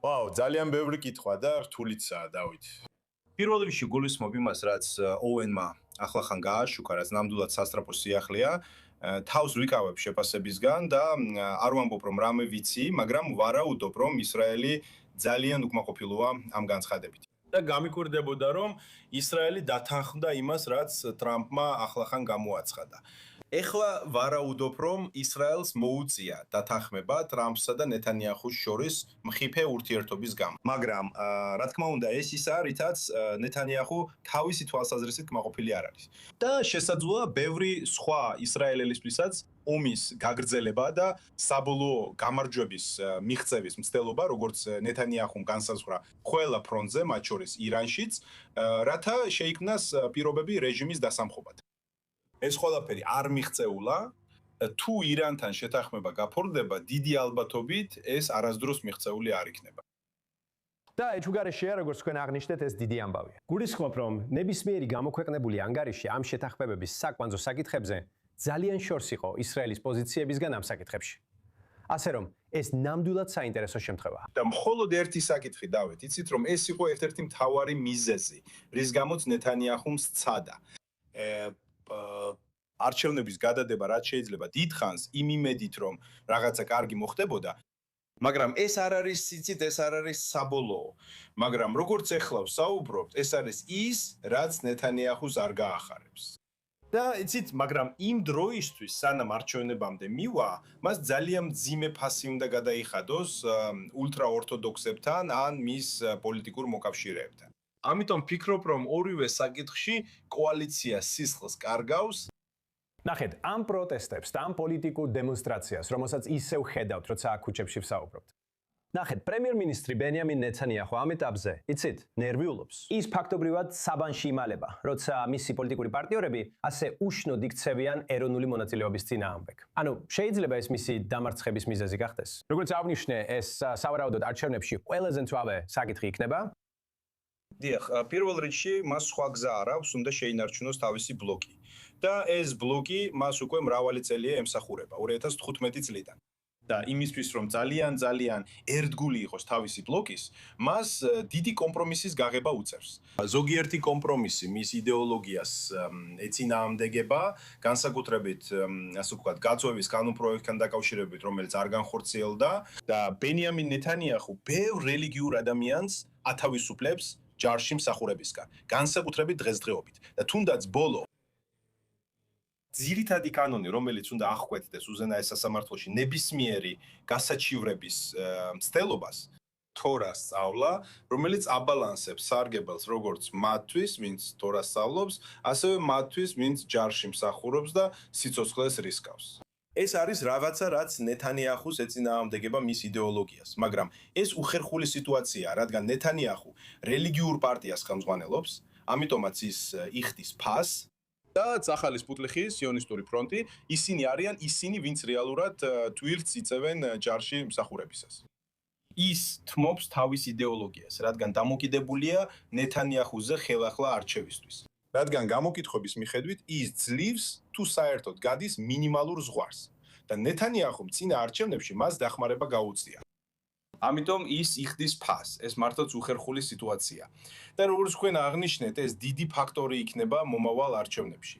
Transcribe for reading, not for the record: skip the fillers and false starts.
ვაუ, ძალიან ბევრი კითხვა და რთულიცაა, დავით. პირველ რიგში გულისხმობ იმას, რაც ოუენმა ახლახან გააშუქა, რაც ნამდვილად სასტრაფო სიახლეა, თავს ვიკავებ შეფასებისგან და არ ვამბობ, რომ რამე ვიცი, მაგრამ ვარაუდობ, რომ ისრაელი ძალიან უკმაყოფილოა ამ განცხადებით. და გამიკვირდებოდა, რომ ისრაელი დათანხმდა იმას, რაც ტრამპმა ახლახან გამოაცხადა. ეხლა ვარაუდობ, რომ ისრაელს მოუწია დათანხმება ტრამპსა და ნეთანიაჰუს შორის მხიფე ურთიერთობის გამო. მაგრამ, რა თქმა უნდა, ეს ისაა, რითაც ნეთანიაჰუ თავისი თვალსაზრისით კმაყოფილი არ არის. და შესაძლოა ბევრი სხვა ისრაელელისთვისაც ომის გაგრძელება და საბოლოო გამარჯვების მიღწევის მცდელობა, როგორც ნეთანიაჰუმ განსაზღვრა ყველა ფრონტზე, მათ შორის ირანშიც, რათა შეიქმნას პირობები რეჟიმის დასამხობად. ეს ყველაფერი არ მიღწეულა, თუ ირანთან შეთანხმება გაფორმდება, დიდი ალბათობით ეს არასდროს მიღწეული არ იქნება. და ეჩუგარეშია, როგორც თქვენ აღნიშნეთ, ეს დიდი ამბავია. გულისხმობ, რომ ნებისმიერი გამოქვეყნებული ანგარიში ამ შეთანხმებების საკვანძო საკითხებზე ძალიან შორს იყო ისრაელის პოზიციებისგან ამ საკითხებში. ასე რომ, ეს ნამდვილად საინტერესო შემთხვევაა. და მხოლოდ ერთი საკითხი დავით, იცით რომ ეს იყო ერთ-ერთი მთავარი მიზეზი, რის გამოც ნეთანიაჰუმ სცადა. არჩევნების გადადება რაც შეიძლება დიდხანს იმ იმედით, რომ რაღაცა კარგი მოხდებოდა, მაგრამ ეს არ არის სიცით, ეს არ არის საბოლოო. მაგრამ როგორც ეხლა ვსაუბრობთ, ეს არის ის, რაც ნეთანიაჰუს არ გაახარებს. და იცით, მაგრამ იმ დროისთვის, სანამ არჩევნებამდე მივა, მას ძალიან მძიმე ფასი უნდა გადაიხადოს ულტრაორთოდოქსებთან ან მის პოლიტიკურ მოკავშირეებთან. ამიტომ ფიქრობ, რომ ორივე საკითხში კოალიცია სისხლს კარგავს. ნახეთ, ამ პროტესტებს და ამ პოლიტიკურ დემონსტრაციას, რომელსაც ისევ ხედავთ, როცა აქ ქუჩებში ვსაუბრობთ. ნახეთ, პრემიერ-მინისტრი ბენიამინ ნეთანიაჰუ ამ ეტაპზე, იცით, ნერვიულობს. ის ფაქტობრივად საბანში იმალება, როცა მისი პოლიტიკური პარტნიორები ასე უშნოდ იქცევიან ეროვნული მონაწილეობის წინააღმდეგ. ანუ, შეიძლება ეს მისი დამარცხების მიზეზი გახდეს. როგორც აღვნიშნე, ეს სავარაუდოდ არჩევნებში ყველაზე მწვავე საკითხი იქნება. დიახ, პირველ რიგში მას სხვა გზა არ აქვს, უნდა შეინარჩუნოს თავისი ბლოკი. და ეს ბლოკი მას უკვე მრავალი წელია ემსახურება, 2015 წლიდან. და იმისთვის, რომ ძალიან ერთგული იყოს თავისი ბლოკის, მას დიდი კომპრომისის გაღება უწევს. ზოგიერთი კომპრომისი მის იდეოლოგიას ეწინააღმდეგება, განსაკუთრებით, ასე ვთქვათ, გაწვევის კანონპროექტთან დაკავშირებით, რომელიც არ განხორციელდა და ბენიამინ ნეთანიაჰუ ბევრ რელიგიურ ადამიანს ათავისუფლებს ჯარში მსახურებისგან, განსაკუთრებით დღესდღეობით. და თუნდაც ბოლო ძირითადი კანონი, რომელიც უნდა აღკვეთდეს უზენაეს სასამართლოში ნებისმიერი გასაჩივრების მცდელობას, თორას სწავლა, რომელიც აბალანსებს სარგებელს როგორც მათთვის, ვინც თორას სწავლობს, ასევე მათთვის, ვინც ჯარში მსახურობს და სიცოცხლეს რისკავს. ეს არის რაღაცა, რაც ნეთანიაჰუს ეწინააღმდეგება მის იდეოლოგიას, მაგრამ ეს უხერხული სიტუაციაა, რადგან ნეთანიაჰუ რელიგიურ პარტიას ხელმძღვანელობს, ამიტომაც ის იხდის ფასს და ახალი სპუტლიხის სიონისტური ფრონტი, ისინი არიან ისინი, ვინც რეალურად თვირთს იწევენ ჯარში მსახურებისას. ის თმობს თავის იდეოლოგიას, რადგან დამოკიდებულია ნეთანიაჰუზე ხელახლა არჩევისთვის. რადგან გამოკითხების მიხედვით ის ძლივს თუ საერთოდ გადის მინიმალურ ზღვარს და ნეთანიაჰუმ წინა არჩევნებში მას დახმარება გაუწია. ამიტომ ის იხდის ფასს, ეს მართლაც უხერხული სიტუაცია. და როგორც თქვენ აღნიშნეთ, ეს დიდი ფაქტორი იქნება მომავალ არჩევნებში.